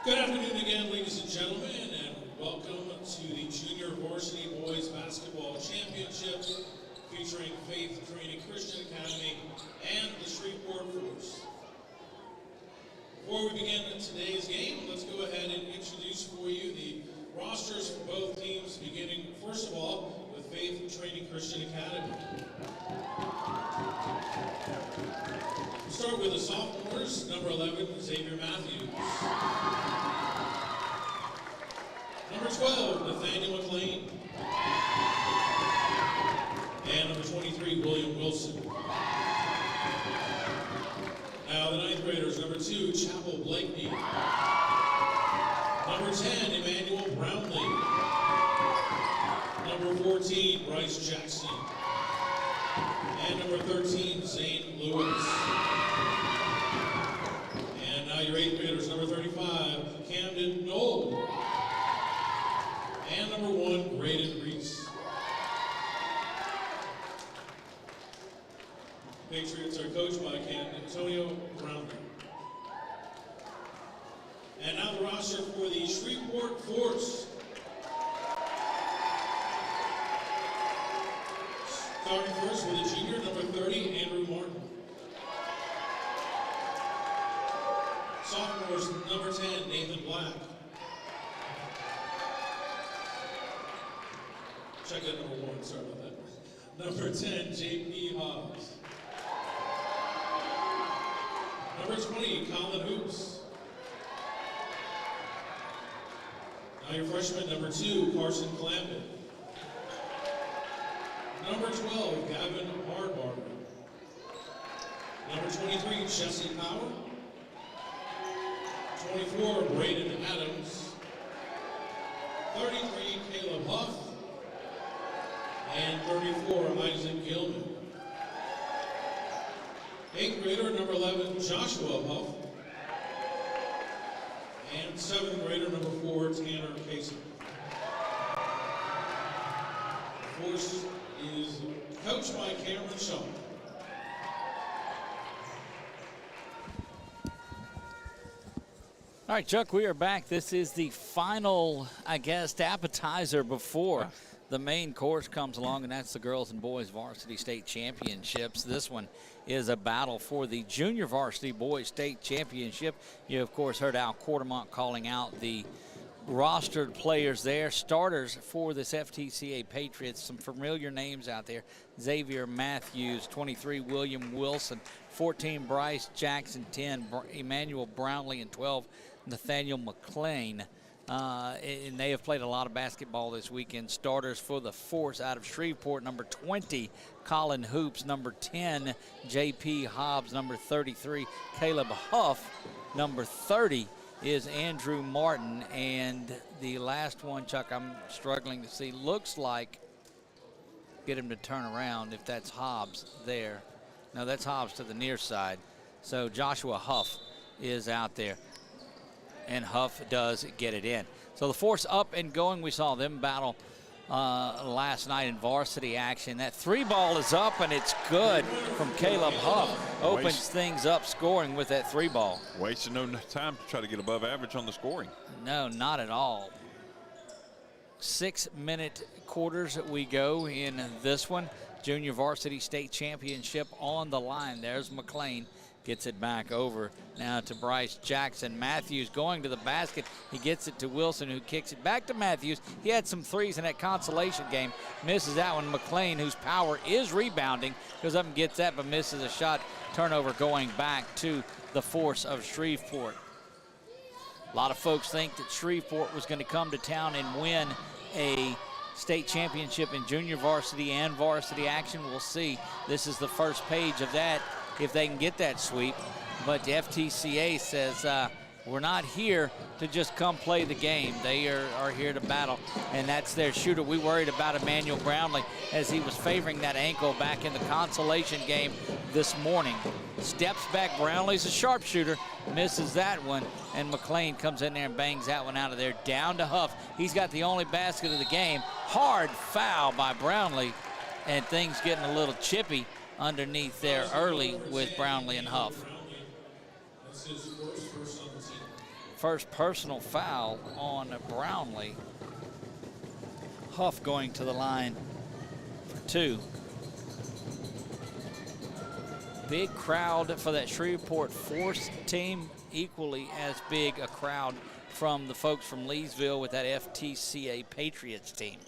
Good afternoon again, ladies and gentlemen, and welcome to the Junior Varsity Boys Basketball Championship featuring Faith Training Christian Academy and the Shreveport Force. Before we begin today's game, let's go ahead and introduce for you the rosters for both teams, beginning, first of all, with Faith Training Christian Academy. We'll start with the sophomores, number 11, Xavier Matthews. Number 12, Nathaniel McLean. And number 23, William Wilson. Now the ninth graders, number 2, Chapel Blakeney. Number 10, Emmanuel Brownlee. Number 14, Bryce Jackson. And number 13, Zane Lewis. And now your eighth graders, number 35, Camden Knoll. And number 1, Braden Reese. Patriots are coached by Antonio Brown. And now the roster for the Shreveport Force. Starting first with the junior, number 30, Andrew Martin. Sophomores, number 10, Nathan Black. Check out number 1, sorry about that. Number 10, J.P. Hobbs. Number 20, Colin Hoops. Now your freshman, number 2, Carson Clampett. Number 12, Gavin Hardbarger. Number 23, Jesse Power. 24, Braden Adams. 33, Caleb Huff. And 34, Isaac Gilman. 8th grader, number 11, Joshua Huff. And 7th grader, number 4, Tanner Casey. The Force is coached by Cameron Shaw. All right, Chuck, we are back. This is the final, I guess, appetizer before the main course comes along, and that's the girls and boys varsity state championships. This one is a battle for the junior varsity boys state championship. You, of course, heard Al Quartermont calling out the rostered players there, starters for this FTCA Patriots. Some familiar names out there: Xavier Matthews, 23, William Wilson, 14, Bryce Jackson, 10, Emmanuel Brownlee, and 12, Nathaniel McLean. And they have played a lot of basketball this weekend. Starters for the Force out of Shreveport, number 20, Colin Hoops, number 10, J.P. Hobbs, number 33, Caleb Huff, number 30 is Andrew Martin, and the last one, Chuck, I'm struggling to see, looks like, get him to turn around if that's Hobbs there. No, that's Hobbs to the near side. So Joshua Huff is out there, and Huff does get it in. So the Force up and going. We saw them battle last night in varsity action. That 3-ball is up, and it's good from Caleb Huff. Opens things up scoring with that 3-ball. Wasting no time to try to get above average on the scoring. No, not at all. 6-minute quarters we go in this one. Junior varsity state championship on the line. There's McLean. Gets it back over now to Bryce Jackson. Matthews going to the basket. He gets it to Wilson, who kicks it back to Matthews. He had some threes in that consolation game. Misses that one. McLean, whose power is rebounding, goes up and gets that, but misses a shot. Turnover going back to the Force of Shreveport. A lot of folks think that Shreveport was going to come to town and win a state championship in junior varsity and varsity action. We'll see. This is the first page of that, if they can get that sweep. But the FTCA says we're not here to just come play the game. They are here to battle, and that's their shooter. We worried about Emmanuel Brownlee as he was favoring that ankle back in the consolation game this morning. Steps back. Brownlee's a sharpshooter, misses that one, and McLean comes in there and bangs that one out of there. Down to Huff. He's got the only basket of the game. Hard foul by Brownlee, and things getting a little chippy underneath there early with Brownlee and Huff. first personal foul on Brownlee. Huff going to the line for 2. Big crowd for that Shreveport Force team, equally as big a crowd from the folks from Leesville with that FTCA Patriots team.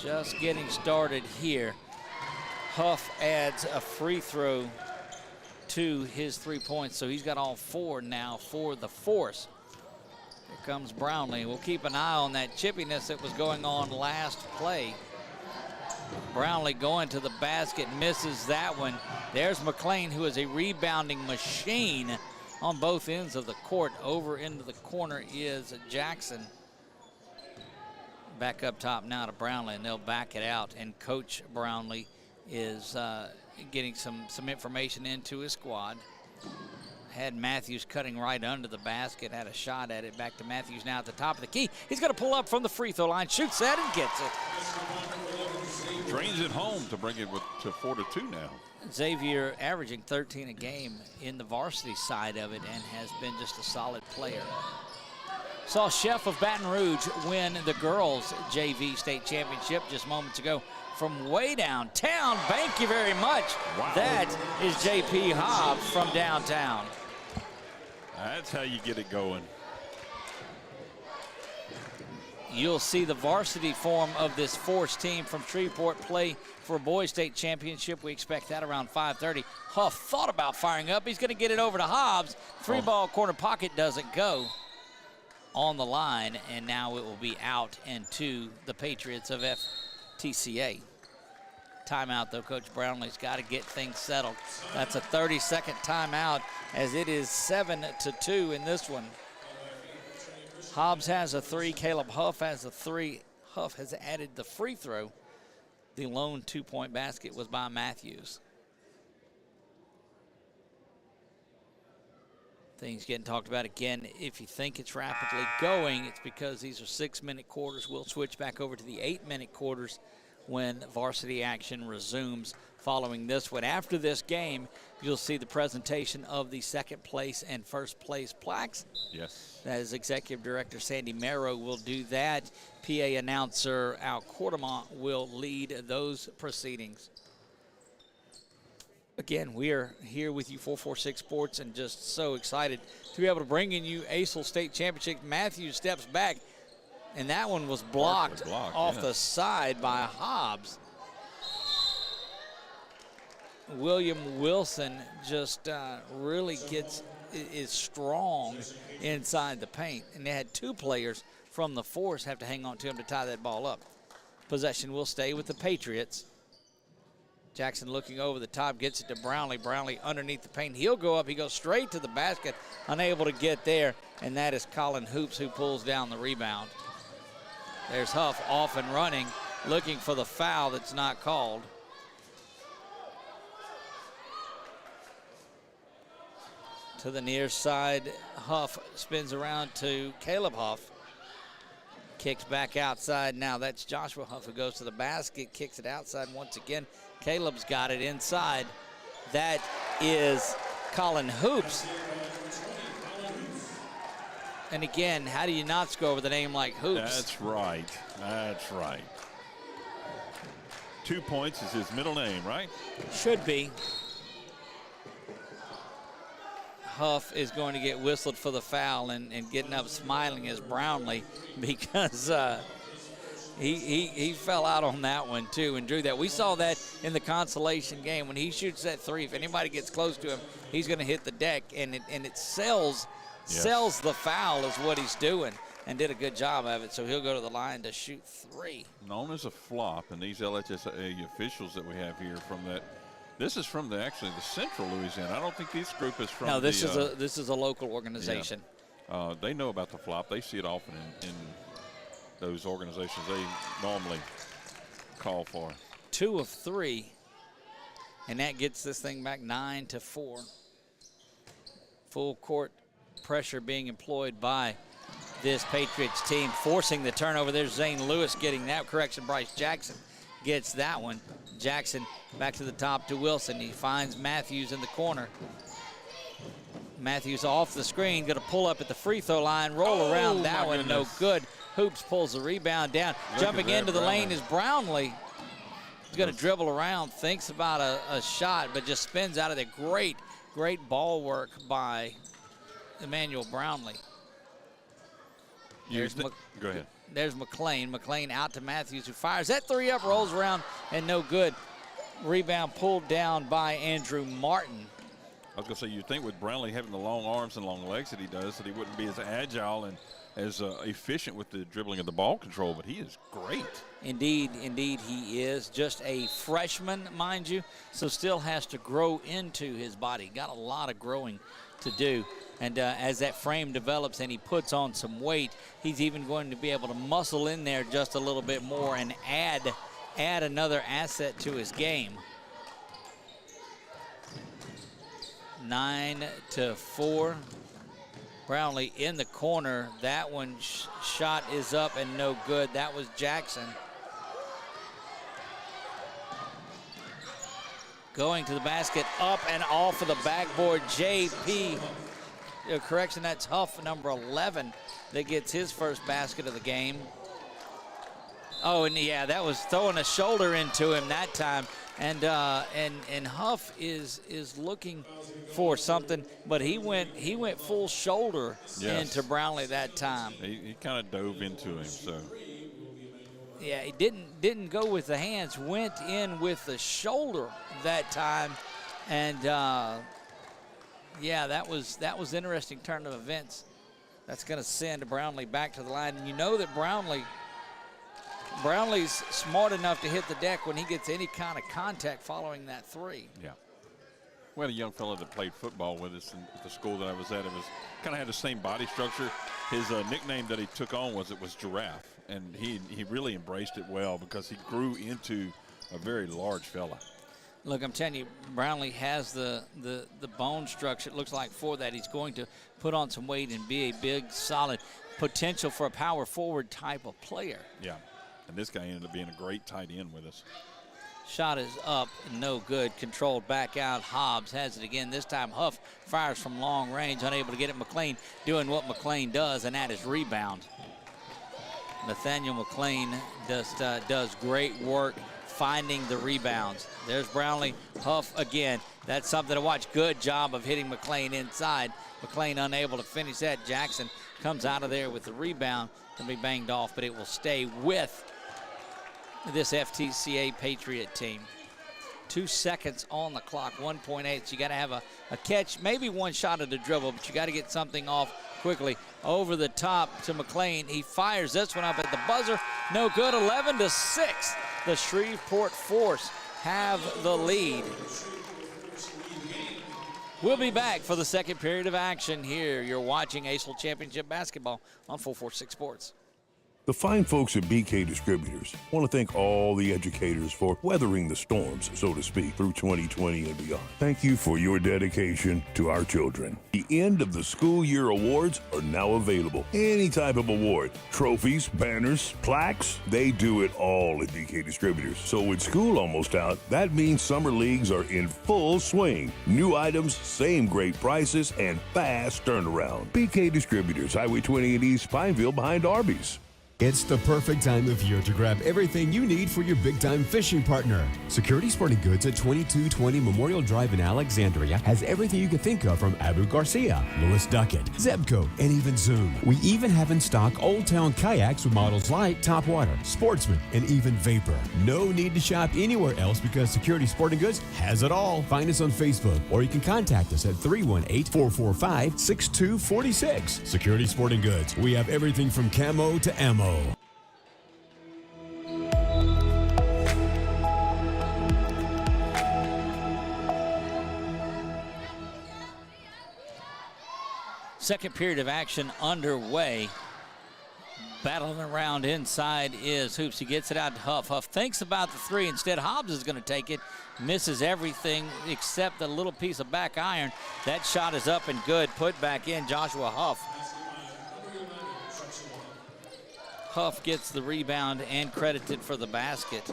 Just getting started here. Huff adds a free throw to his 3 points, so he's got all 4 now for the Force. Here comes Brownlee. We'll keep an eye on that chippiness that was going on last play. Brownlee going to the basket, misses that one. There's McLean, who is a rebounding machine on both ends of the court. Over into the corner is Jackson. Back up top now to Brownlee, and they'll back it out. And Coach Brownlee is getting some information into his squad. Had Matthews cutting right under the basket, had a shot at it. Back to Matthews now at the top of the key. He's going to pull up from the free throw line, shoots that and gets it. Drains it home to bring it to 4-2 now. Xavier averaging 13 a game in the varsity side of it and has been just a solid player. Saw Chef of Baton Rouge win the girls JV state championship just moments ago from way downtown. Thank you very much. Wow. That is JP Hobbs from downtown. That's how you get it going. You'll see the varsity form of this Force team from Shreveport play for a boys state championship. We expect that around 5:30. Huff thought about firing up. He's going to get it over to Hobbs. Three ball corner pocket doesn't go on the line, and now it will be out and to the Patriots of FTCA. Timeout, though. Coach Brownlee's got to get things settled. That's a 30-second timeout, as it is 7-2 in this one. Hobbs has a 3. Caleb Huff has a 3. Huff has added the free throw. The lone 2-point basket was by Matthews. Things getting talked about again. If you think it's rapidly going, it's because these are 6-minute quarters. We'll switch back over to the 8-minute quarters when varsity action resumes following this one. After this game, you'll see the presentation of the second place and first place plaques. Yes. That is Executive Director Sandy Merrow will do that. PA announcer Al Quartermont will lead those proceedings. Again, we are here with you, 446 Sports, and just so excited to be able to bring in you ACEL State Championship. Matthews steps back, and that one was blocked off the side by Hobbs. William Wilson just really is strong inside the paint, and they had 2 players from the Force have to hang on to him to tie that ball up. Possession will stay with the Patriots. Jackson looking over the top, gets it to Brownlee. Brownlee underneath the paint. He'll go up. He goes straight to the basket, unable to get there, and that is Colin Hoops who pulls down the rebound. There's Huff off and running, looking for the foul that's not called. To the near side, Huff spins around to Caleb Huff. Kicks back outside now. That's Joshua Huff who goes to the basket, kicks it outside once again. Caleb's got it inside. That is Colin Hoops. And again, how do you not score with a name like Hoops? That's right. That's right. 2 points is his middle name, right? Should be. Huff is going to get whistled for the foul and getting up smiling as Brownlee because he fell out on that one too and drew that. We saw that in the consolation game when he shoots that 3. If anybody gets close to him, he's going to hit the deck, and it sells the foul is what he's doing, and did a good job of it. So he'll go to the line to shoot 3. Known as a flop, and these LHSA officials that we have here from that. This is from actually the central Louisiana. I don't think this group is from. No, this is a local organization. Yeah. They know about the flop. They see it often in those organizations they normally call for. 2 of 3, and that gets this thing back 9-4. Full court pressure being employed by this Patriots team, forcing the turnover. There's Zane Lewis getting that correction. Bryce Jackson gets that one. Jackson back to the top to Wilson. He finds Matthews in the corner. Matthews off the screen, going to pull up at the free throw line, roll around that one, no good. Hoops pulls the rebound down. Jumping into the lane is Brownlee. He's going to dribble around, thinks about a shot, but just spins out of there. Great ball work by Emmanuel Brownlee. Go ahead. There's McLean. McLean out to Matthews, who fires that three up, rolls around, and no good. Rebound pulled down by Andrew Martin. I was going to say, you'd think with Brownlee having the long arms and long legs that he does, that he wouldn't be as agile and as efficient with the dribbling of the ball control, but he is great. Indeed, he is. Just a freshman, mind you, so still has to grow into his body. Got a lot of growing to do. And as that frame develops and he puts on some weight, he's even going to be able to muscle in there just a little bit more and add another asset to his game. 9-4. Brownlee in the corner. That one shot is up and no good. That was Jackson. Going to the basket, up and off of the backboard. JP, correction, that's Huff, number 11, that gets his first basket of the game. Oh, and yeah, that was throwing a shoulder into him that time. And Huff is looking for something, but he went full shoulder into Brownlee that time. He kind of dove into him, so. Yeah, he didn't go with the hands, went in with the shoulder that time, and yeah, that was an interesting turn of events. That's going to send Brownlee back to the line, and you know that Brownlee's smart enough to hit the deck when he gets any kind of contact following that three. Yeah. We had a young fellow that played football with us at the school that I was at. It was kind of had the same body structure. His nickname that he took on was Giraffe, and he really embraced it well because he grew into a very large fella. Look, I'm telling you, Brownlee has the bone structure, it looks like, for that. He's going to put on some weight and be a big, solid potential for a power forward type of player. Yeah. And this guy ended up being a great tight end with us. Shot is up, no good. Controlled back out. Hobbs has it again. This time Huff fires from long range, unable to get it. McLean doing what McLean does, and that is rebound. Nathaniel McLean does great work finding the rebounds. There's Brownlee. Huff again. That's something to watch. Good job of hitting McLean inside. McLean unable to finish that. Jackson comes out of there with the rebound. Can be banged off, but it will stay with this FTCA Patriot team. 2 seconds on the clock, 1.8. So you got to have a catch, maybe one shot at the dribble, but you got to get something off quickly. Over the top to McLean. He fires this one up at the buzzer. No good. 11-6. The Shreveport Force have the lead. We'll be back for the second period of action here. You're watching ACEL Championship Basketball on 446 Sports. The fine folks at BK Distributors want to thank all the educators for weathering the storms, so to speak, through 2020 and beyond. Thank you for your dedication to our children. The end of the school year awards are now available. Any type of award, trophies, banners, plaques, they do it all at BK Distributors. So with school almost out, that means summer leagues are in full swing. New items, same great prices, and fast turnaround. BK Distributors, Highway 28 East Pineville behind Arby's. It's the perfect time of year to grab everything you need for your big-time fishing partner. Security Sporting Goods at 2220 Memorial Drive in Alexandria has everything you can think of from Abu Garcia, Lewis Duckett, Zebco, and even Zoom. We even have in stock Old Town kayaks with models like Topwater, Sportsman, and even Vapor. No need to shop anywhere else because Security Sporting Goods has it all. Find us on Facebook or you can contact us at 318-445-6246. Security Sporting Goods. We have everything from camo to ammo. Second period of action underway. Battling around inside is Hoops. He gets it out to Huff. Huff thinks about the three. Instead, Hobbs is going to take it. Misses everything except the little piece of back iron. That shot is up and good. Put back in Joshua Huff. Huff gets the rebound and credited for the basket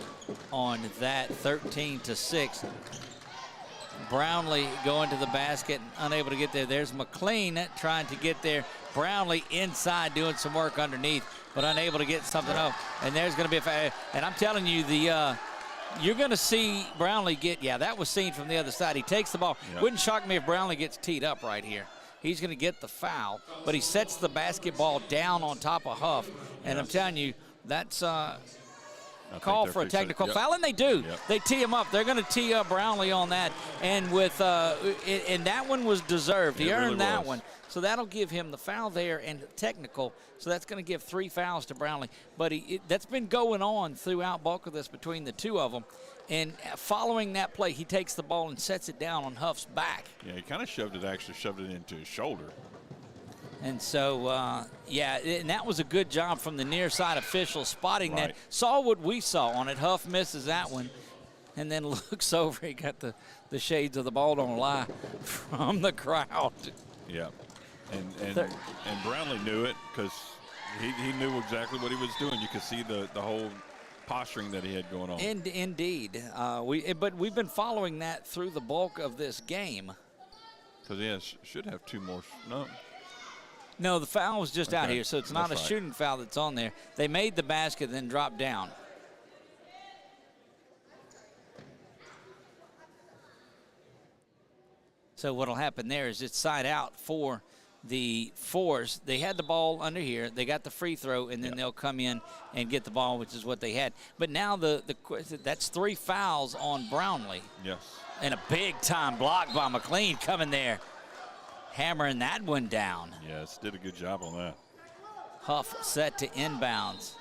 on that. 13-6. Brownlee going to the basket, unable to get there. There's McLean trying to get there. Brownlee inside doing some work underneath, but unable to get something up. And there's going to be a foul. And I'm telling you, you're going to see Brownlee get, that was seen from the other side. He takes the ball. Yep. Wouldn't shock me if Brownlee gets teed up right here. He's going to get the foul, but he sets the basketball down on top of Huff. And I'm telling you, that's call for a technical foul, and they do. Yep. They tee him up. They're going to tee up Brownlee on that, and with and that one was deserved. He earned that one, so that'll give him the foul there and technical. So that's going to give 3 fouls to Brownlee. But that's been going on throughout bulk of this between the two of them. And following that play, he takes the ball and sets it down on Huff's back. Yeah, he kind of shoved it into his shoulder. And so, and that was a good job from the near side official spotting that. Saw what we saw on it. Huff misses that one and then looks over. He got the shades of the ball don't lie from the crowd. Yeah, and Brownlee knew it because he knew exactly what he was doing. You could see the whole posturing that he had going on. Indeed. But we've been following that through the bulk of this game. Because should have 2 more. No, the foul was just out Okay. here, so it's not That's a right. shooting foul that's on there. They made the basket, then dropped down. So what'll happen there is it's side out for the Force. They had the ball under here. They got the free throw, and then they'll come in and get the ball, which is what they had. But now that's 3 fouls on Brownlee. Yes. And a big-time block by McLean coming there, hammering that one down. Yes, did a good job on that. Huff set to inbounds.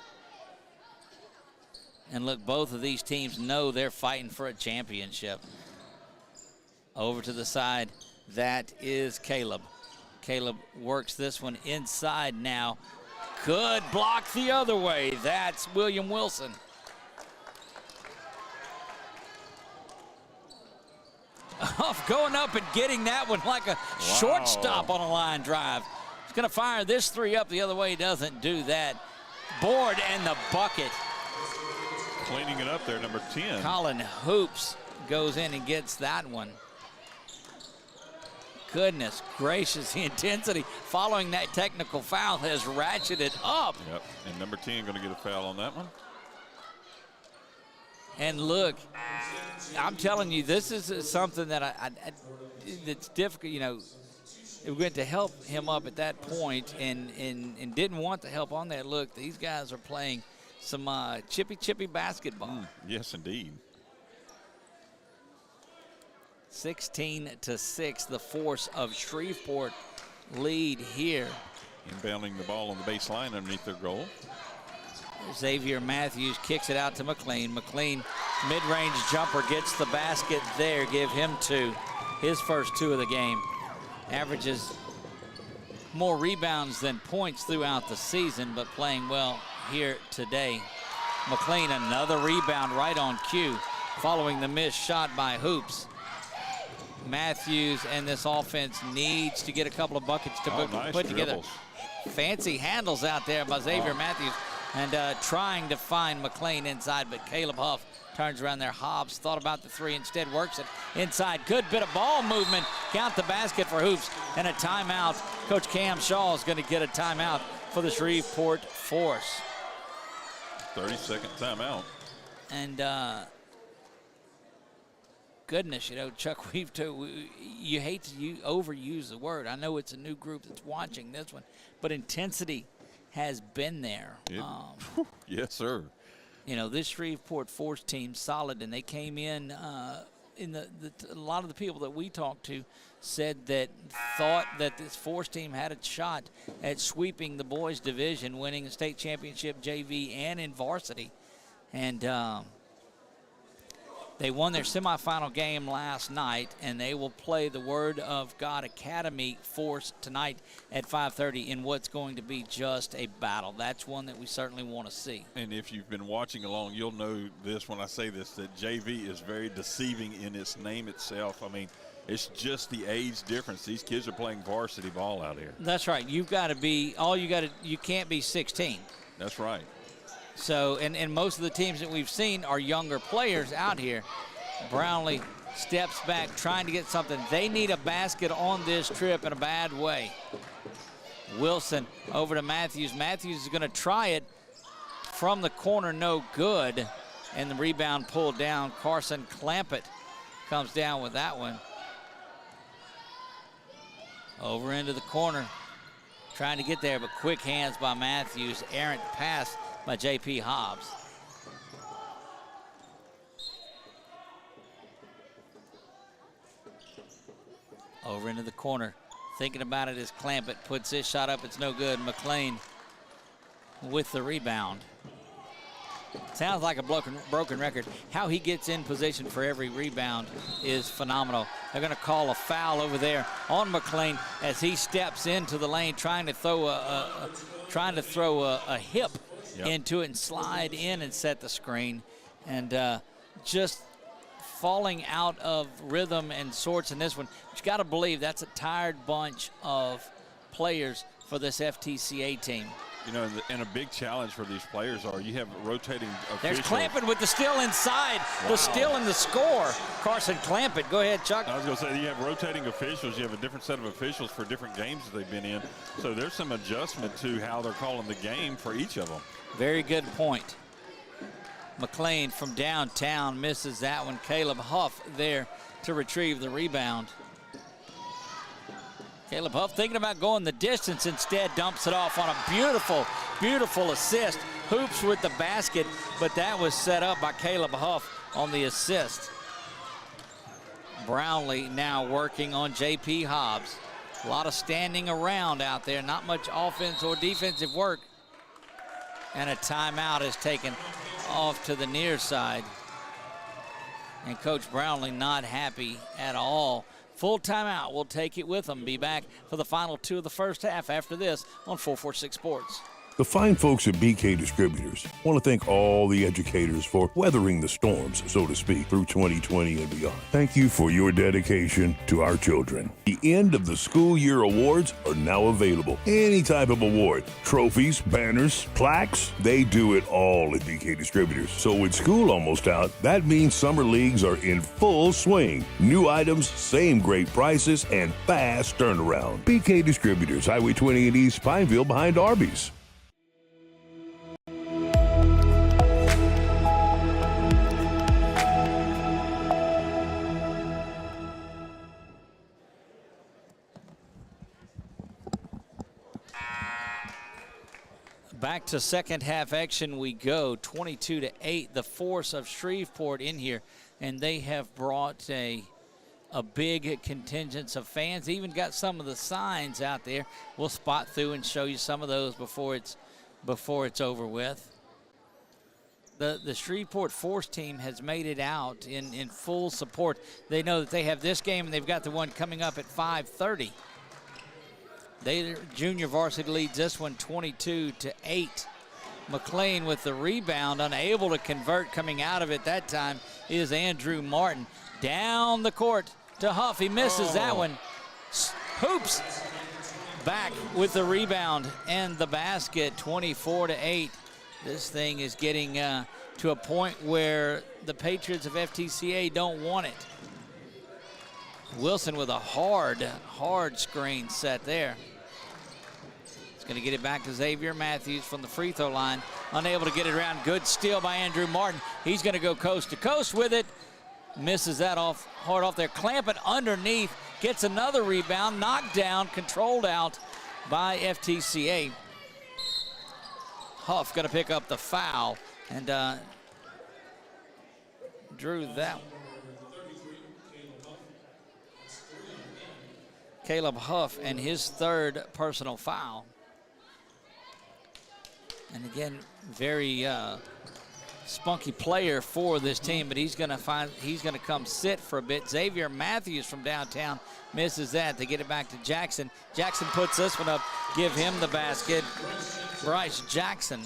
And look, both of these teams know they're fighting for a championship. Over to the side, that is Caleb. Caleb works this one inside now. Good block the other way. That's William Wilson. Huff going up and getting that one like a shortstop on a line drive. He's going to fire this 3 up the other way. Doesn't do that. Board and the bucket. Cleaning it up there, number 10. Colin Hoops goes in and gets that one. Goodness gracious, the intensity following that technical foul has ratcheted up. Yep, and number 10 going to get a foul on that one. And look, I'm telling you, this is something that it's difficult. You know, we went to help him up at that point and didn't want the help on that. Look, these guys are playing some chippy basketball. Yes, indeed. 16-6, the Force of Shreveport lead here. Inbounding the ball on the baseline underneath their goal. Xavier Matthews kicks it out to McLean. McLean, mid-range jumper, gets the basket there. Give him 2. His first 2 of the game. Averages more rebounds than points throughout the season, but playing well here today. McLean, another rebound right on cue, following the missed shot by Hoops. Matthews and this offense needs to get a couple of buckets to put together. Dribbles. Fancy handles out there by Xavier Matthews, and trying to find McLean inside, but Caleb Huff turns around there. Hobbs thought about the 3, instead works it inside. Good bit of ball movement. Count the basket for Hoops, and a timeout. Coach Cam Shaw is going to get a timeout for the Shreveport Force. 30-second timeout. And goodness, you know, Chuck, you hate to overuse the word. I know it's a new group that's watching this one, but intensity has been there. Yes, sir. You know, this Shreveport Force team solid, and they came in a lot of the people that we talked to thought that this Force team had a shot at sweeping the boys division, winning the state championship JV and in varsity. And they won their semifinal game last night, and they will play the Word of God Academy Force tonight at 5:30 in what's going to be just a battle. That's one that we certainly want to see. And if you've been watching along, you'll know this when I say this, that JV is very deceiving in its name itself. I mean, it's just the age difference. These kids are playing varsity ball out here. That's right. You've got to be you can't be 16. That's right. So, and most of the teams that we've seen are younger players out here. Brownlee steps back, trying to get something. They need a basket on this trip in a bad way. Wilson over to Matthews. Matthews is going to try it from the corner, no good. And the rebound pulled down. Carson Clampett comes down with that one. Over into the corner, trying to get there, but quick hands by Matthews. Errant pass by J.P. Hobbs. Over into the corner. Thinking about it as Clampett puts his shot up. It's no good. McLean with the rebound. Sounds like a broken record. How he gets in position for every rebound is phenomenal. They're going to call a foul over there on McLean as he steps into the lane, trying to throw a hip into it and slide in and set the screen, and just falling out of rhythm and sorts in this one. But you got to believe that's a tired bunch of players for this FTCA team. You know, and a big challenge for these players are you have rotating officials. There's Clampett with the steal inside. Wow. The steal and the score. Carson Clampett. Go ahead, Chuck. I was going to say, you have rotating officials. You have a different set of officials for different games that they've been in. So there's some adjustment to how they're calling the game for each of them. Very good point. McLean from downtown misses that one. Caleb Huff there to retrieve the rebound. Caleb Huff thinking about going the distance, instead dumps it off on a beautiful, beautiful assist. Hoops with the basket, but that was set up by Caleb Huff on the assist. Brownlee now working on J.P. Hobbs. A lot of standing around out there, not much offense or defensive work. And a timeout is taken off to the near side. And Coach Brownlee not happy at all. Full timeout. We'll take it with them. Be back for the final two of the first half after this on 446 Sports. The fine folks at BK Distributors want to thank all the educators for weathering the storms, so to speak, through 2020 and beyond. Thank you for your dedication to our children. The end of the school year awards are now available. Any type of award, trophies, banners, plaques, they do it all at BK Distributors. So with school almost out, that means summer leagues are in full swing. New items, same great prices, and fast turnaround. BK Distributors, Highway 20 in East Pineville behind Arby's. Back to second half action we go. 22-8, the force of Shreveport in here, and they have brought a big contingent of fans. Even got some of the signs out there. We'll spot through and show you some of those before it's over with. The Shreveport Force team has made it out in full support. They know that they have this game and they've got the one coming up at 5:30. Junior varsity leads this one 22-8. McLean with the rebound, unable to convert coming out of it that time is Andrew Martin. Down the court to Huff. He misses that one. Hoops back with the rebound and the basket, 24-8. This thing is getting to a point where the Patriots of FTCA don't want it. Wilson with a hard screen set there. Going to get it back to Xavier Matthews from the free throw line. Unable to get it around. Good steal by Andrew Martin. He's going to go coast to coast with it. Misses that hard off there. Clampett underneath. Gets another rebound. Knocked down. Controlled out by FTCA. Huff going to pick up the foul. And drew that. Caleb Huff and his third personal foul. And again, very spunky player for this team, but he's going to come sit for a bit. Xavier Matthews from downtown misses that. They get it back to Jackson. Jackson puts this one up. Give him the basket. Bryce Jackson.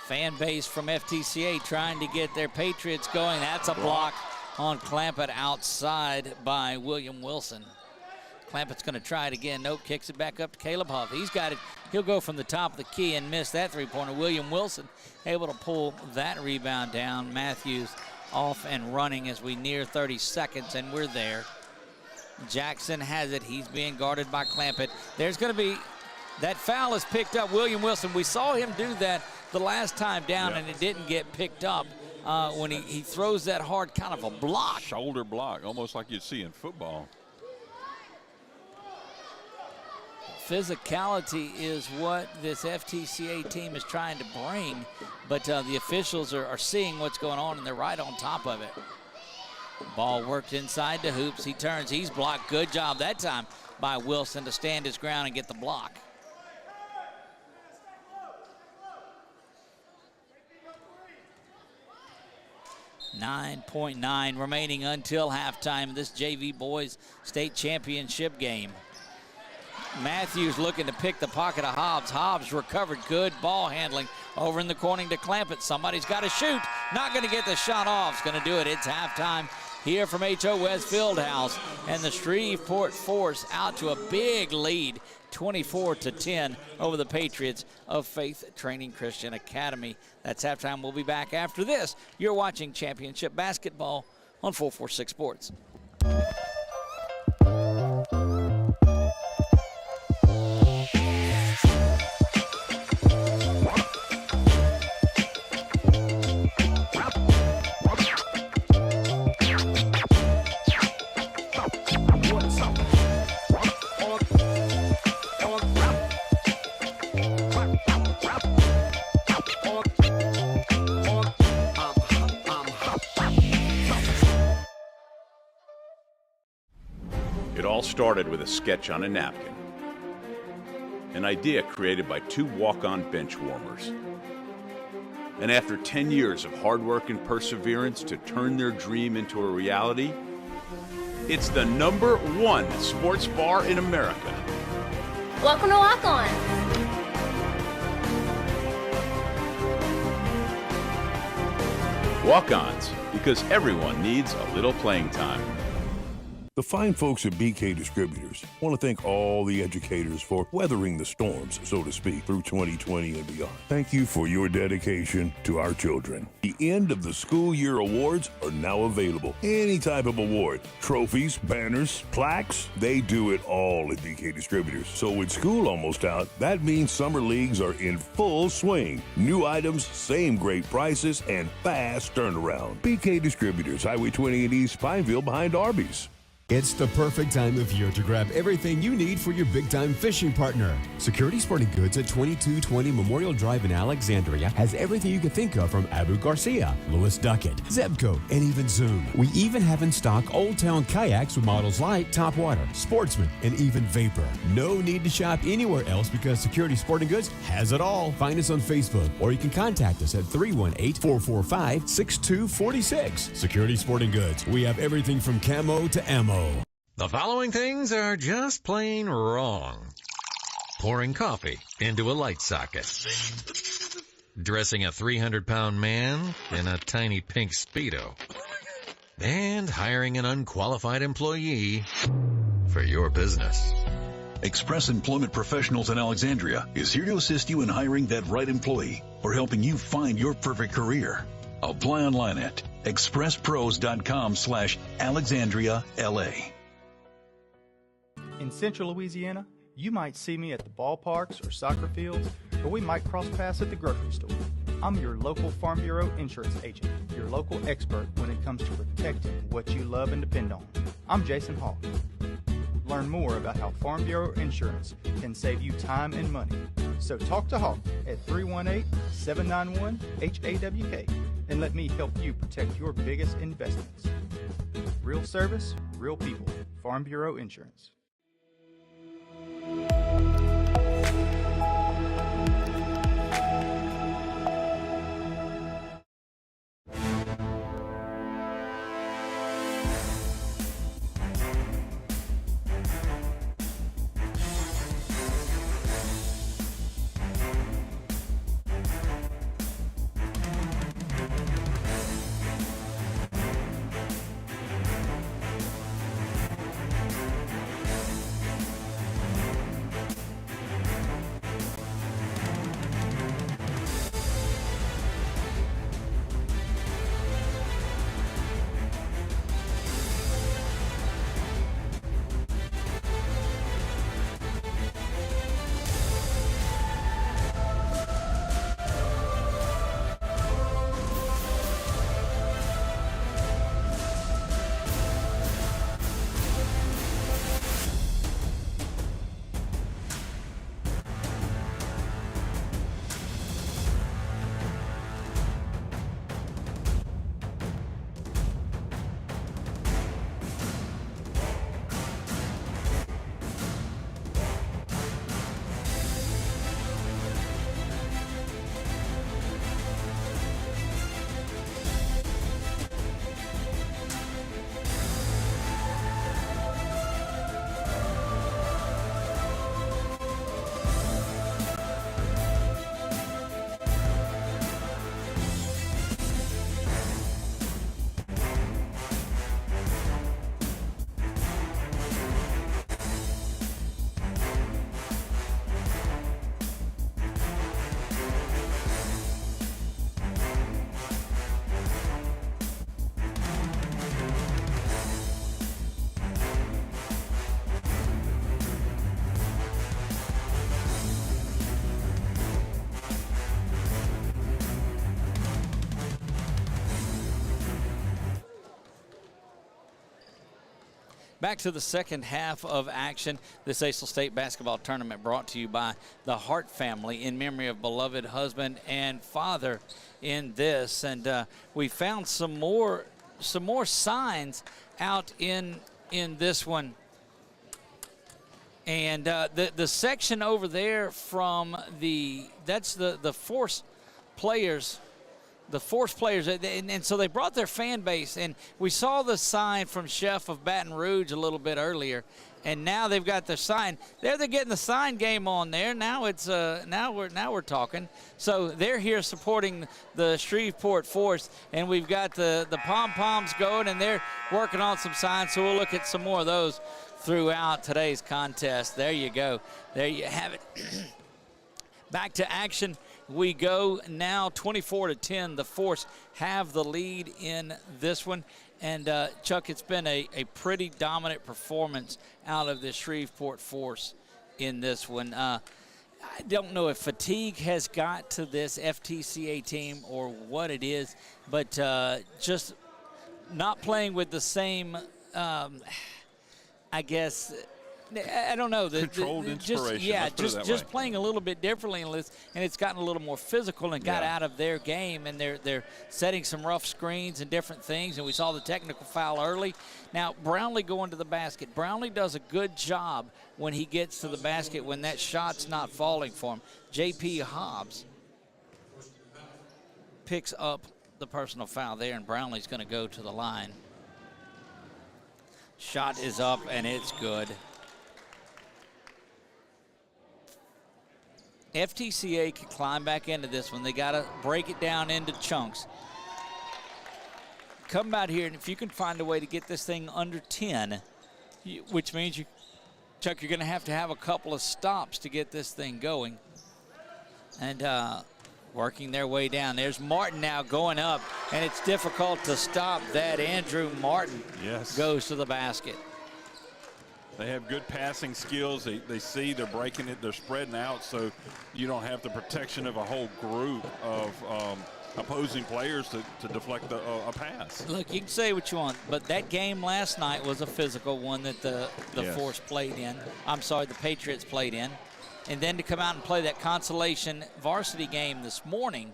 Fan base from FTCA trying to get their Patriots going. That's a block on Clampett outside by William Wilson. Clampett's going to try it again. Nope, kicks it back up to Caleb Huff. He's got it. He'll go from the top of the key and miss that three-pointer. William Wilson able to pull that rebound down. Matthews off and running as we near 30 seconds, and we're there. Jackson has it. He's being guarded by Clampett. There's going to be, that foul is picked up. William Wilson, we saw him do that the last time down, and it didn't get picked up when he throws that hard kind of a block. Shoulder block, almost like you'd see in football. Physicality is what this FTCA team is trying to bring, but the officials are seeing what's going on, and they're right on top of it. Ball worked inside the hoops. He turns. He's blocked. Good job that time by Wilson to stand his ground and get the block. .9 remaining until halftime of this JV Boys State Championship game. Matthews looking to pick the pocket of Hobbs. Hobbs recovered. Good ball handling over in the corner to Clampett. Somebody's got to shoot. Not going to get the shot off. It's going to do it. It's halftime here from H.O. West Fieldhouse. And the Shreveport Force out to a big lead, 24-10 over the Patriots of Faith Training Christian Academy. That's halftime. We'll be back after this. You're watching Championship Basketball on 446 Sports. It all started with a sketch on a napkin. An idea created by two walk-on bench warmers. And after 10 years of hard work and perseverance to turn their dream into a reality, it's the #1 sports bar in America. Welcome to Walk On. Walk-ons, because everyone needs a little playing time. The fine folks at BK Distributors want to thank all the educators for weathering the storms, so to speak, through 2020 and beyond. Thank you for your dedication to our children. The end of the school year awards are now available. Any type of award, trophies, banners, plaques, they do it all at BK Distributors. So with school almost out, that means summer leagues are in full swing. New items, same great prices, and fast turnaround. BK Distributors, Highway 20 in East Pineville behind Arby's. It's the perfect time of year to grab everything you need for your big-time fishing partner. Security Sporting Goods at 2220 Memorial Drive in Alexandria has everything you can think of from Abu Garcia, Lewis Duckett, Zebco, and even Zoom. We even have in stock Old Town kayaks with models like Topwater, Sportsman, and even Vapor. No need to shop anywhere else because Security Sporting Goods has it all. Find us on Facebook or you can contact us at 318-445-6246. Security Sporting Goods. We have everything from camo to ammo. The following things are just plain wrong. Pouring coffee into a light socket. Dressing a 300-pound man in a tiny pink Speedo. And hiring an unqualified employee for your business. Express Employment Professionals in Alexandria is here to assist you in hiring that right employee or helping you find your perfect career. Apply online at expresspros.com/AlexandriaLA. In Central Louisiana, you might see me at the ballparks or soccer fields, or we might cross paths at the grocery store. I'm your local Farm Bureau insurance agent, your local expert when it comes to protecting what you love and depend on. I'm Jason Hawk. Learn more about how Farm Bureau Insurance can save you time and money. So talk to Hawk at 318-791-HAWK and let me help you protect your biggest investments. Real service, real people. Farm Bureau Insurance. Back to the second half of action. This ACEL State basketball tournament brought to you by the Hart family in memory of beloved husband and father in this. And we found some more signs out in this one. And the section over there from that's the force players. The force players, and so they brought their fan base, and we saw the sign from Chef of Baton Rouge a little bit earlier, and now they've got their sign. They're getting the sign game on there. Now it's now we're talking. So they're here supporting the Shreveport Force, and we've got the pom-poms going, and they're working on some signs. So we'll look at some more of those throughout today's contest. There you go. There you have it. Back to action we go now. 24-10. The Force have the lead in this one. And, Chuck, it's been a pretty dominant performance out of the Shreveport Force in this one. I don't know if fatigue has got to this FTCA team or what it is, but just not playing with the same, I guess – I don't know. Controlled inspiration. Yeah, just playing a little bit differently, and it's gotten a little more physical and got out of their game, and they're setting some rough screens and different things, and we saw the technical foul early. Now, Brownlee going to the basket. Brownlee does a good job when he gets to the basket when that shot's not falling for him. J.P. Hobbs picks up the personal foul there, and Brownlee's going to go to the line. Shot is up, and it's good. FTCA can climb back into this one. They got to break it down into chunks. Come out here, and if you can find a way to get this thing under 10, which means, Chuck, you're going to have a couple of stops to get this thing going. And working their way down. There's Martin now going up, and it's difficult to stop that. Andrew Martin goes to the basket. They have good passing skills. They see they're breaking it. They're spreading out, so you don't have the protection of a whole group of opposing players to deflect a pass. Look, you can say what you want, but that game last night was a physical one that the Force played in. I'm sorry, the Patriots played in. And then to come out and play that consolation varsity game this morning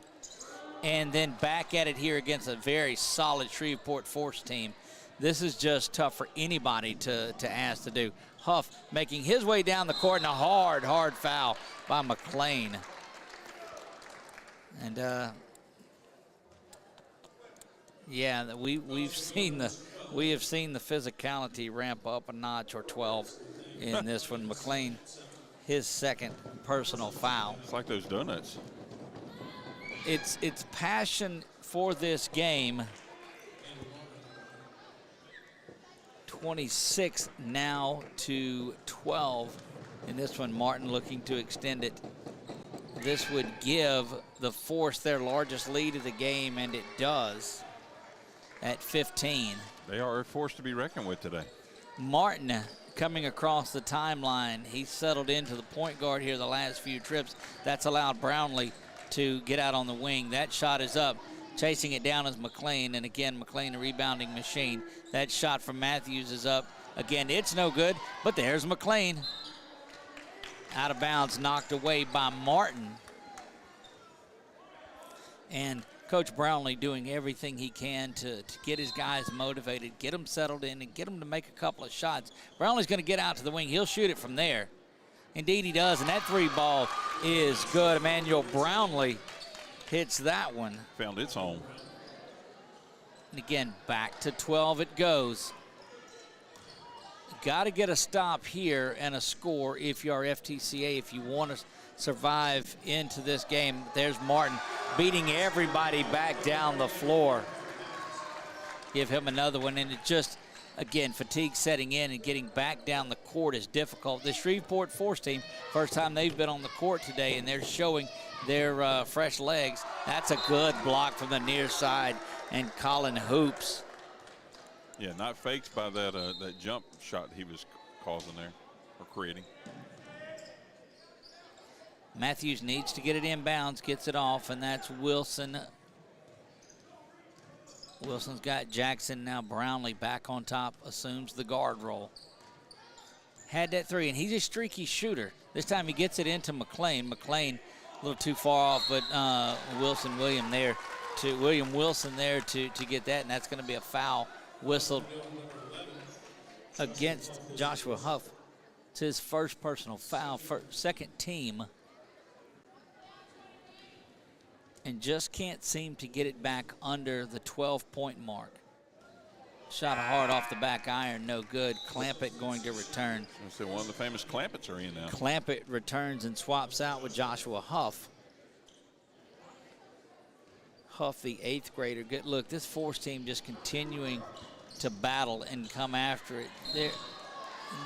and then back at it here against a very solid Shreveport Force team. This is just tough for anybody to ask to do. Huff making his way down the court, and a hard foul by McLean. And we have seen the physicality ramp up a notch or 12 in this one. McLean, his second personal foul. It's like those donuts. It's passion for this game. 26 now to 12 in this one. Martin looking to extend it. This would give the Force their largest lead of the game, and it does at 15. They are a force to be reckoned with today. Martin coming across the timeline. He's settled into the point guard here the last few trips. That's allowed Brownlee to get out on the wing. That shot is up. Chasing it down is McLean, and again, McLean, a rebounding machine. That shot from Matthews is up. Again, it's no good, but there's McLean. Out of bounds, knocked away by Martin. And Coach Brownlee doing everything he can to get his guys motivated, get them settled in, and get them to make a couple of shots. Brownlee's going to get out to the wing. He'll shoot it from there. Indeed, he does, and that three ball is good. Emmanuel Brownlee hits that one. Found its home. And again, back to 12 it goes. Got to get a stop here and a score if you are FTCA, if you want to survive into this game. There's Martin beating everybody back down the floor. Give him another one, and it just, again, fatigue setting in and getting back down the court is difficult. The Shreveport Force team, first time they've been on the court today, and they're showing their fresh legs. That's a good block from the near side, and Colin hoops. Yeah, not faked by that jump shot he was causing there, or creating. Matthews needs to get it inbounds, gets it off, and that's Wilson Wilson's got Jackson, now Brownlee back on top, assumes the guard role. Had that three, and he's a streaky shooter. This time he gets it into McLean. McLean a little too far off, but William Wilson there to get that, and that's going to be a foul whistled against Joshua Huff. It's his first personal foul, second team. And just can't seem to get it back under the 12-point mark. Shot hard off the back iron, no good. Clampett going to return. So one of the famous Clampetts are in now. Clampett returns and swaps out with Joshua Huff. Huff, the 8th grader. Good look, this Force team just continuing to battle and come after it.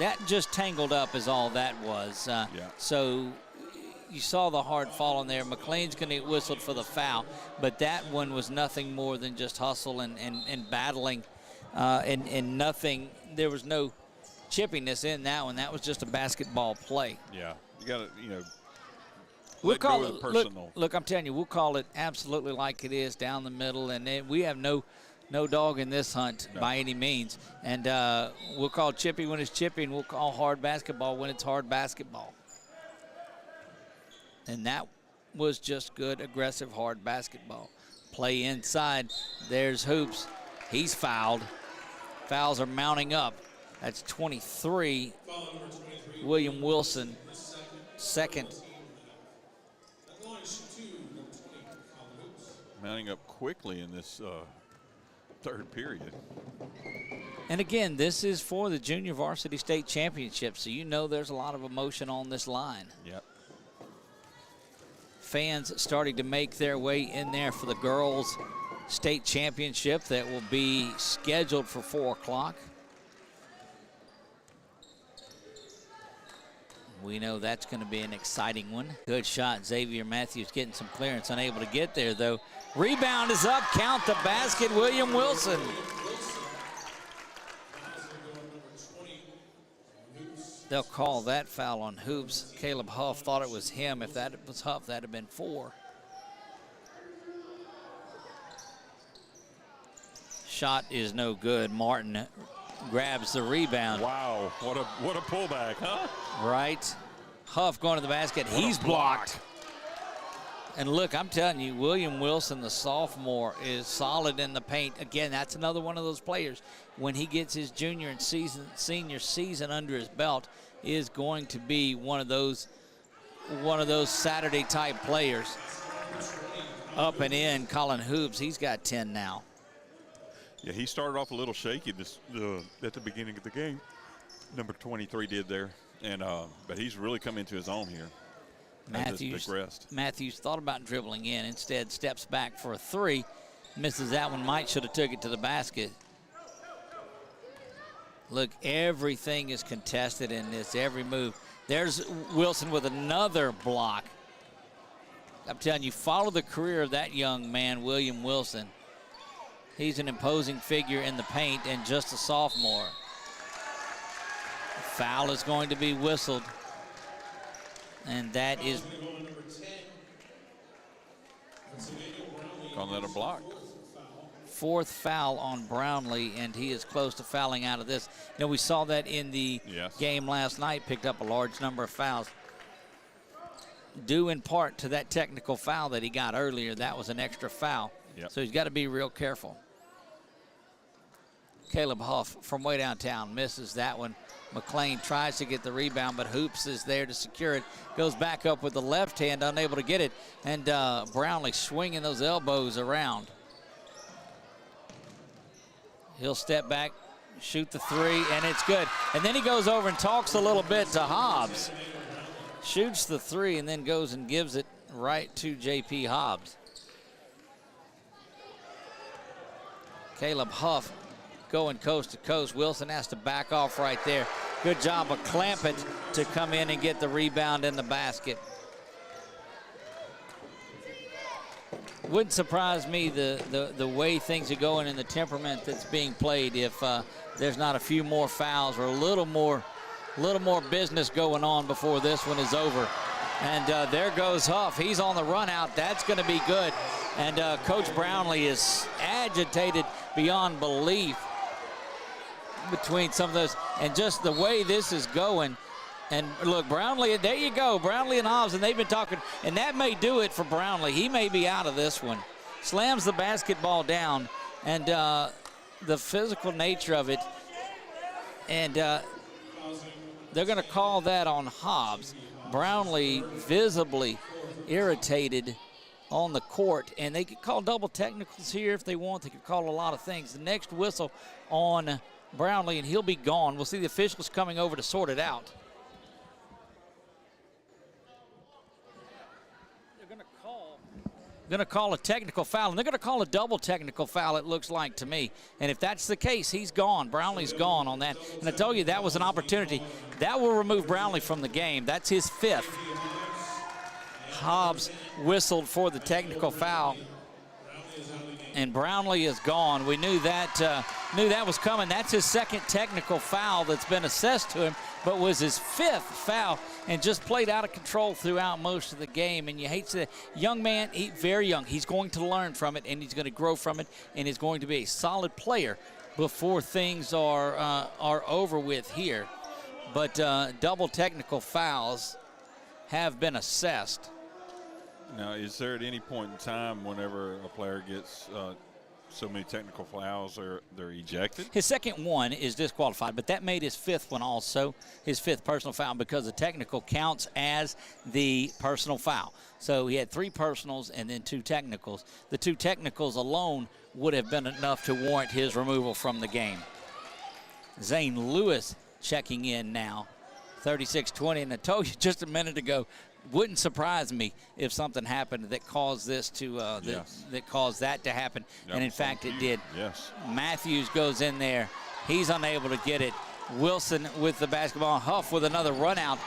That just tangled up is all that was. Yeah. So you saw the hard fall in there. McLean's going to get whistled for the foul, but that one was nothing more than just hustle and battling and nothing. There was no chippiness in that one. That was just a basketball play. Yeah, you got to, we'll call it personal. Look, I'm telling you, we'll call it absolutely like it is down the middle, and we have no dog in this hunt by any means. And we'll call chippy when it's chippy, and we'll call hard basketball when it's hard basketball. And that was just good, aggressive, hard basketball. Play inside. There's Hoops. He's fouled. Fouls are mounting up. That's 23. William Wilson, second. Mounting up quickly in this third period. And again, this is for the Junior Varsity State Championship, so you know there's a lot of emotion on this line. Yep. Fans starting to make their way in there for the girls' state championship that will be scheduled for 4 o'clock. We know that's going to be an exciting one. Good shot. Xavier Matthews getting some clearance, unable to get there though. Rebound is up. Count the basket. William Wilson. They'll call that foul on Hoops. Caleb Huff thought it was him. If that was Huff, that'd have been 4. Shot is no good. Martin grabs the rebound. Wow, what a pullback, huh? Right. Huff going to the basket. He's blocked. And look, I'm telling you, William Wilson, the sophomore, is solid in the paint. Again, that's another one of those players. When he gets his junior and senior season under his belt, is going to be one of those Saturday type players. Up and in, Colin Hoops, he's got 10 now. Yeah, he started off a little shaky at the beginning of the game. Number 23 did there, and but he's really come into his own here. Matthews thought about dribbling in, instead steps back for a 3, misses that one. Might should have took it to the basket. Look, everything is contested in this, every move. There's Wilson with another block. I'm telling you, follow the career of that young man, William Wilson. He's an imposing figure in the paint and just a sophomore. Foul is going to be whistled. And that is calling that a block. 4th foul on Brownlee, and he is close to fouling out of this. You know, we saw that in the game last night, picked up a large number of fouls. Due in part to that technical foul that he got earlier, that was an extra foul. Yep. So he's got to be real careful. Caleb Huff from way downtown misses that one. McLean tries to get the rebound, but Hoops is there to secure it. Goes back up with the left hand, unable to get it. And Brownlee swinging those elbows around. He'll step back, shoot the 3, and it's good. And then he goes over and talks a little bit to Hobbs. Shoots the 3 and then goes and gives it right to J.P. Hobbs. Caleb Huff going coast to coast. Wilson has to back off right there. Good job of Clampett to come in and get the rebound in the basket. Wouldn't surprise me the way things are going and the temperament that's being played if there's not a few more fouls or a little more business going on before this one is over. And there goes Huff. He's on the run out. That's going to be good. And Coach Brownlee is agitated beyond belief between some of those. And just the way this is going. And look, Brownlee, there you go. Brownlee and Hobbs, and they've been talking. And that may do it for Brownlee. He may be out of this one. Slams the basketball down. And the physical nature of it. And they're going to call that on Hobbs. Brownlee visibly irritated on the court, and they could call double technicals here if they want. They could call a lot of things. The next whistle on Brownlee, and he'll be gone. We'll see the officials coming over to sort it out. They're going to call a technical foul, and they're going to call a double technical foul, it looks like to me. And if that's the case, he's gone. Brownlee's gone on that. And I told you that was an opportunity. That will remove Brownlee from the game. That's his 5th. Hobbs whistled for the technical foul, and Brownlee is gone. We knew that was coming. That's his 2nd technical foul that's been assessed to him, but was his 5th foul, and just played out of control throughout most of the game. And you hate to, young man, very young. He's going to learn from it, and he's going to grow from it, and he's going to be a solid player before things are over with here. But double technical fouls have been assessed. Now, is there at any point in time whenever a player gets so many technical fouls, they're ejected? His 2nd one is disqualified, but that made his 5th one also, his 5th personal foul, because the technical counts as the personal foul. So he had 3 personals and then 2 technicals. The 2 technicals alone would have been enough to warrant his removal from the game. Zane Lewis checking in now, 36-20, and I told you just a minute ago, wouldn't surprise me if something happened that caused this to that caused that to happen. Yep. And in fact it did. Yes. Matthews goes in there. He's unable to get it. Wilson with the basketball. Huff with another run out.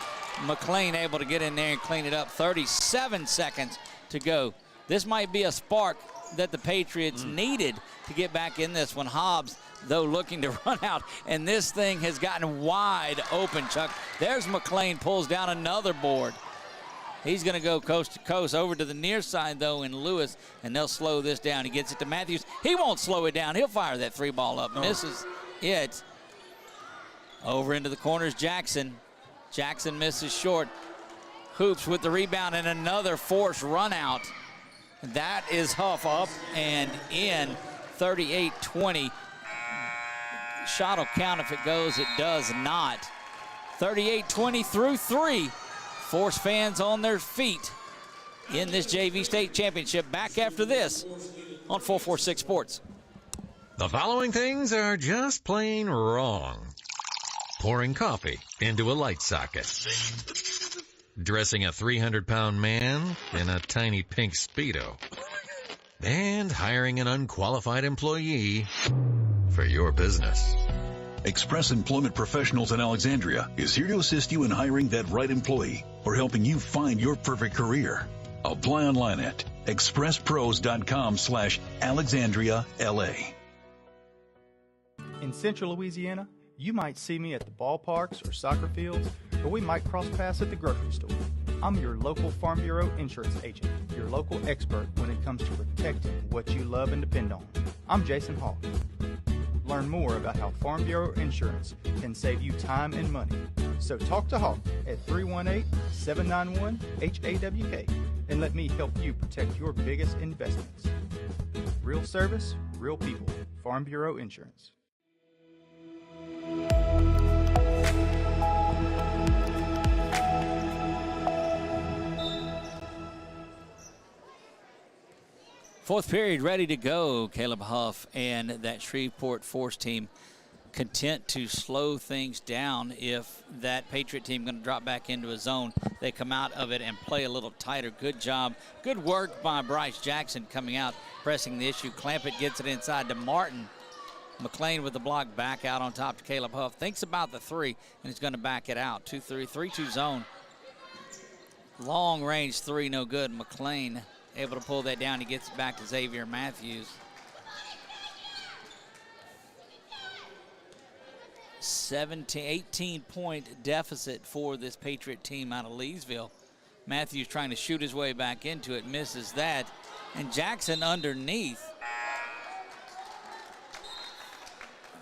McLean able to get in there and clean it up. 37 seconds to go. This might be a spark that the Patriots needed to get back in this one. Hobbs, though, looking to run out, and this thing has gotten wide open, Chuck. There's McLean, pulls down another board. He's going to go coast to coast over to the near side, though, in Lewis, and they'll slow this down. He gets it to Matthews. He won't slow it down. He'll fire that 3 ball up. No. Misses. Yeah, it's over into the corners. Jackson. Jackson misses short. Hoops with the rebound and another forced run out. That is Huff up and in. 38-20. Shot will count if it goes. It does not. 38-20 through 3. Force fans on their feet in this JV state championship. Back after this on 446 Sports. The following things are just plain wrong. Pouring coffee into a light socket. Dressing a 300-pound man in a tiny pink Speedo. And hiring an unqualified employee for your business. Express Employment Professionals in Alexandria is here to assist you in hiring that right employee or helping you find your perfect career. Apply online at expresspros.com/AlexandriaLA. In Central Louisiana, you might see me at the ballparks or soccer fields, or we might cross paths at the grocery store. I'm your local Farm Bureau insurance agent, your local expert when it comes to protecting what you love and depend on. I'm Jason Hawk. Learn more about how Farm Bureau Insurance can save you time and money. So talk to Hawk at 318-791-HAWK and let me help you protect your biggest investments. Real service, real people. Farm Bureau Insurance. Fourth period ready to go. Caleb Huff and that Shreveport Force team content to slow things down. If that Patriot team going to drop back into a zone, they come out of it and play a little tighter. Good job. Good work by Bryce Jackson coming out, pressing the issue. Clampett gets it inside to Martin. McLean with the block back out on top to Caleb Huff. Thinks about the 3, and he's going to back it out. 2-3, 3-2 zone. Long range 3, no good. McLean able to pull that down. He gets it back to Xavier Matthews. 18-point deficit for this Patriot team out of Leesville. Matthews trying to shoot his way back into it, misses that. And Jackson underneath.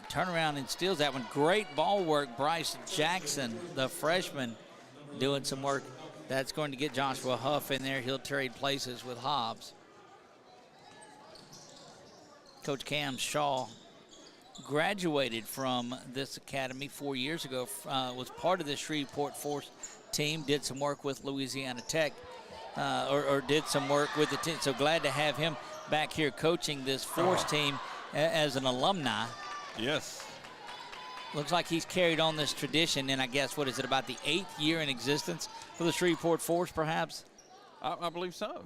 Turn around and steals that one. Great ball work, Bryce Jackson, the freshman, doing some work. That's going to get Joshua Huff in there. He'll trade places with Hobbs. Coach Cam Shaw graduated from this academy 4 years ago, was part of the Shreveport Force team, did some work with Louisiana Tech, or did some work with the team. So glad to have him back here coaching this Force team as an alumni. Yes. Looks like he's carried on this tradition, and I guess, what is it, about the 8th year in existence for the Shreveport Force, perhaps? I believe so.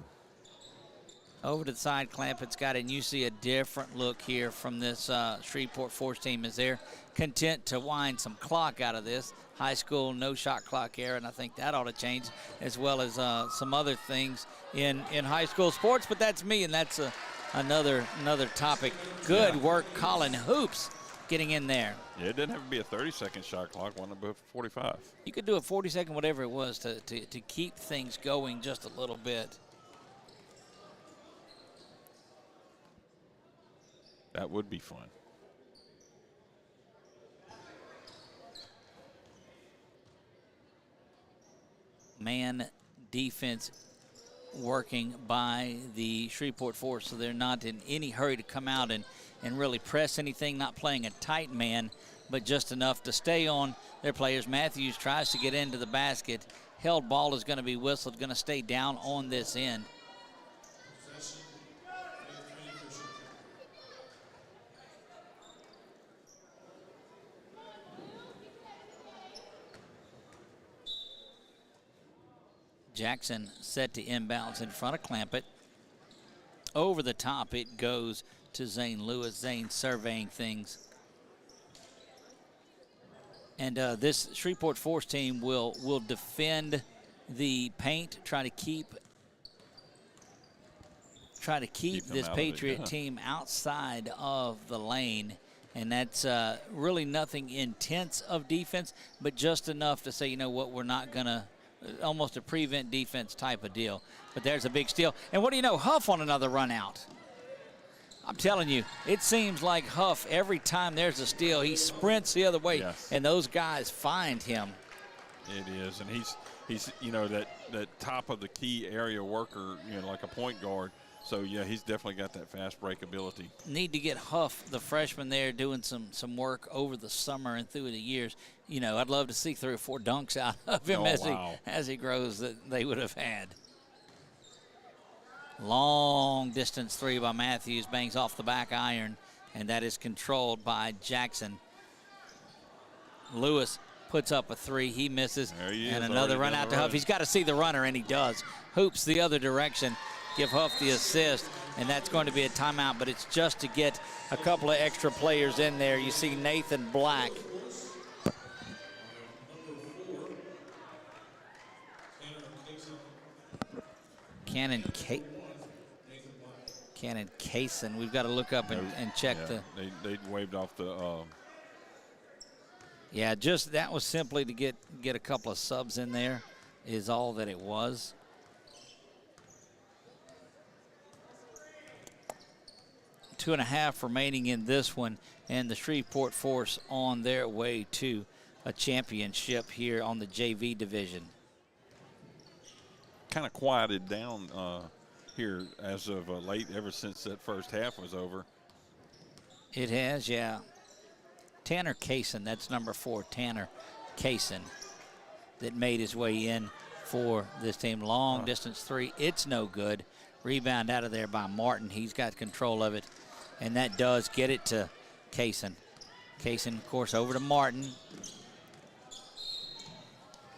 Over to the side, Clampett's got it, and you see a different look here from this Shreveport Force team as they're content to wind some clock out of this. High school no shot clock era, and I think that ought to change, as well as some other things in high school sports. But that's me, and that's another topic. Good work, Colin Hoops, getting in there. Yeah, it didn't have to be a 30-second shot clock, one above 45. You could do a 40-second, whatever it was, to keep things going just a little bit. That would be fun. Man defense working by the Shreveport Force, so they're not in any hurry to come out and really press anything, not playing a tight man, but just enough to stay on their players. Matthews tries to get into the basket. Held ball is going to be whistled, going to stay down on this end. Jackson set to inbounds in front of Clampett. Over the top it goes to Zane Lewis. Zane surveying things. And this Shreveport Force team will defend the paint, try to keep this Patriot team outside of the lane. And that's really nothing intense of defense, but just enough to say, you know what, we're not going to, almost a prevent defense type of deal. But there's a big steal. And what do you know, Huff on another run out. I'm telling you, it seems like Huff, every time there's a steal, he sprints the other way, yes, and those guys find him. It is, and he's you know, that top of the key area worker, you know, like a point guard. So, yeah, he's definitely got that fast break ability. Need to get Huff, the freshman there, doing some work over the summer and through the years. You know, I'd love to see 3 or 4 dunks out of him as he grows that they would have had. Long distance three by Matthews, bangs off the back iron, and that is controlled by Jackson. Lewis puts up a 3, he misses, and another run out to Huff. He's got to see the runner, and he does. Hoops the other direction, give Huff the assist, and that's going to be a timeout, but it's just to get a couple of extra players in there. You see Nathan Black. Cannon Kaysen. We've got to look up and check They waved off the. Yeah, just that was simply to get a couple of subs in there, is all that it was. Two and a half remaining in this one, and the Shreveport Force on their way to a championship here on the JV division. Kind of quieted down here as of late, ever since that first half was over. It has, yeah. Tanner Kaysen, that's number 4, Tanner Kaysen, that made his way in for this team. Long distance 3, it's no good. Rebound out of there by Martin. He's got control of it, and that does get it to Kaysen. Kaysen, of course, over to Martin.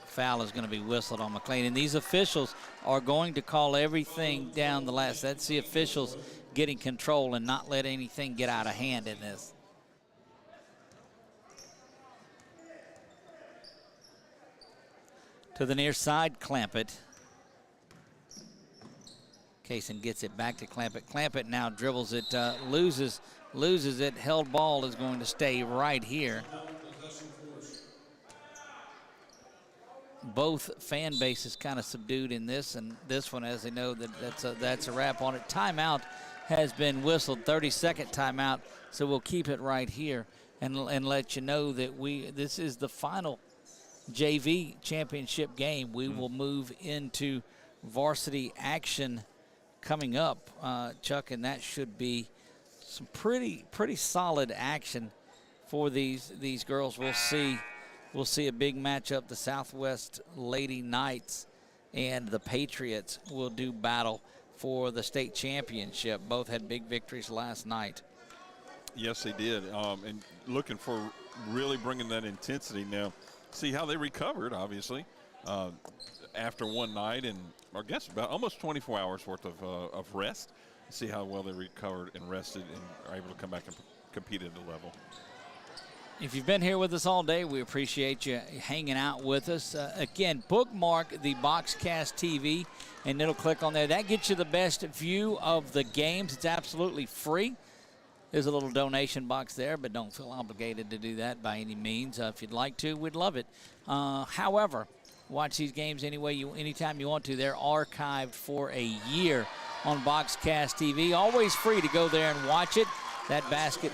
Foul is going to be whistled on McLean, and these officials are going to call everything down the last. That's the officials getting control and not let anything get out of hand in this. To the near side, Clampett. Kaysen gets it back to Clampett. Clampett now dribbles it, loses it. Held ball is going to stay right here. both fan bases kind of subdued in this and this one, as they know that that's a wrap on it. Timeout has been whistled, 30-second timeout, so we'll keep it right here and let you know that this is the final JV championship game. We will move into varsity action coming up, Chuck, and that should be some pretty solid action for these girls. We'll see a big matchup. The Southwest Lady Knights and the Patriots will do battle for the state championship. Both had big victories last night. Yes, they did, and looking for really bringing that intensity now. See how they recovered, obviously, after one night and I guess about almost 24 hours worth of rest. See how well they recovered and rested and are able to come back and compete at the level. If you've been here with us all day, we appreciate you hanging out with us. Again, bookmark the Boxcast TV, and it'll click on there. That gets you the best view of the games. It's absolutely free. There's a little donation box there, but don't feel obligated to do that by any means. If you'd like to, we'd love it. However, watch these games anytime you want to. They're archived for a year on Boxcast TV. Always free to go there and watch it. That basket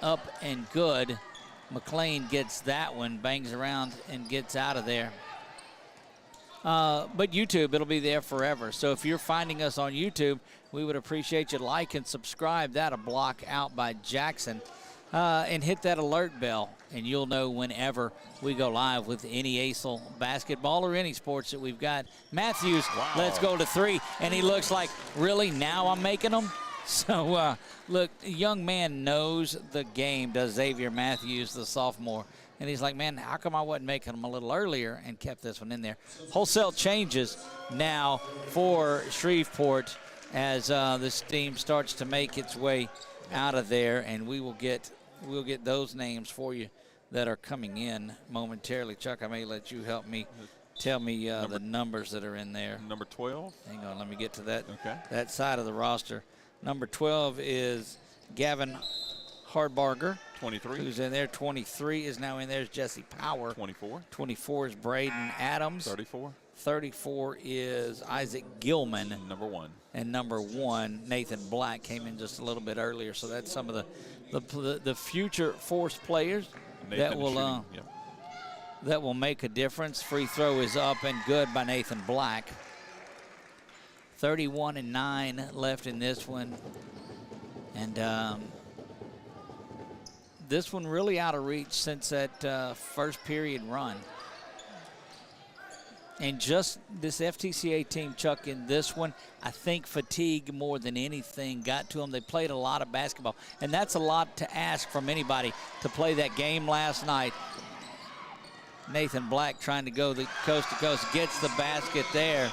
up and good. McLean gets that one, bangs around and gets out of there. But YouTube, it'll be there forever. So if you're finding us on YouTube, we would appreciate you like and subscribe. That a block out by Jackson. And hit that alert bell, and you'll know whenever we go live with any ACEL basketball or any sports that we've got. Matthews, let's go to three, and he looks like, really, now I'm making them? So, look, the young man knows the game, does Xavier Matthews, the sophomore. And he's like, man, how come I wasn't making them a little earlier, and kept this one in there? Wholesale changes now for Shreveport as this team starts to make its way out of there, and we'll get those names for you that are coming in momentarily. Chuck, I may let you help me tell me the numbers that are in there. Number 12. Hang on, let me get to that. Okay. That side of the roster. Number 12 is Gavin Hardbarger. 23. Who's in there? 23 is now in there. Is Jesse Power. 24. 24 is Braden Adams. 34. 34 is Isaac Gilman. Number 1. And number 1, Nathan Black, came in just a little bit earlier. So that's some of the future force players that will make a difference. Free throw is up and good by Nathan Black. 31-9 left in this one. And this one really out of reach since that first period run. And just this FTCA team, Chuck, in this one, I think fatigue more than anything got to them. They played a lot of basketball, and that's a lot to ask from anybody to play that game last night. Nathan Black trying to go the coast to coast, gets the basket there.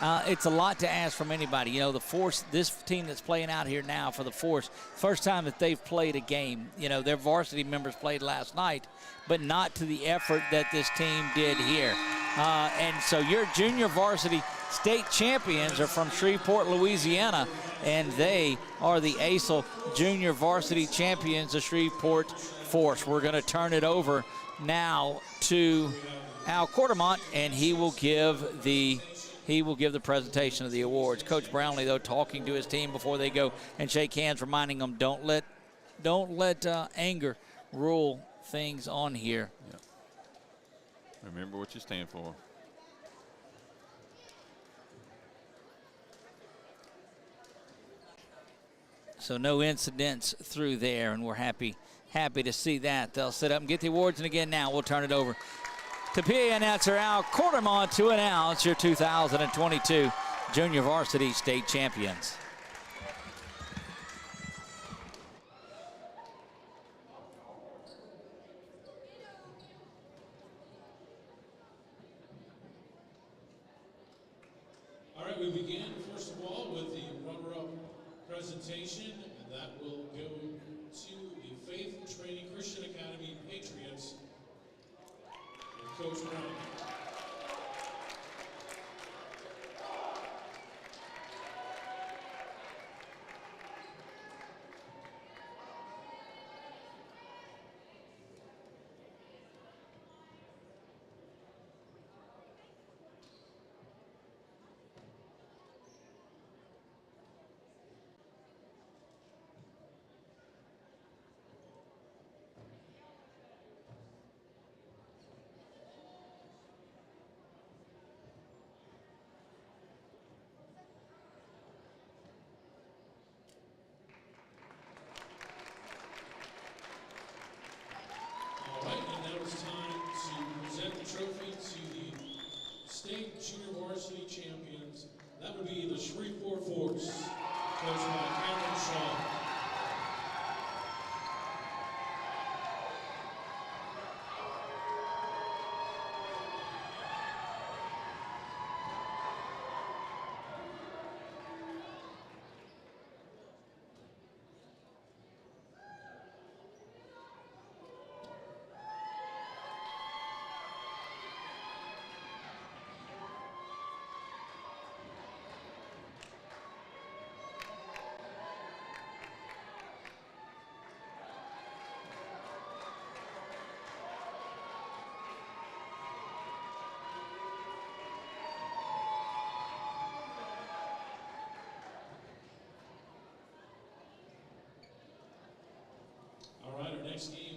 It's a lot to ask from anybody. You know, the Force, this team that's playing out here now for the Force, first time that they've played a game. You know, their varsity members played last night, but not to the effort that this team did here. And so your junior varsity state champions are from Shreveport, Louisiana, and they are the ACEL junior varsity champions, the Shreveport Force. We're going to turn it over now to Al Quartermont, and he will give the presentation of the awards. Coach Brownlee, though, talking to his team before they go and shake hands, reminding them don't let anger rule things on here. Yeah. Remember what you stand for. So no incidents through there, and we're happy to see that. They'll sit up and get the awards, and again now we'll turn it over to PA announcer Al Quartermont to announce your 2022 Junior Varsity State Champions. All right, we begin, first of all, with the runner-up presentation, and that will go to the Faith Training Christian Academy Patriots with Coach Brown. be the Shreveport Force, coached by Cameron Shaw. All right, our next game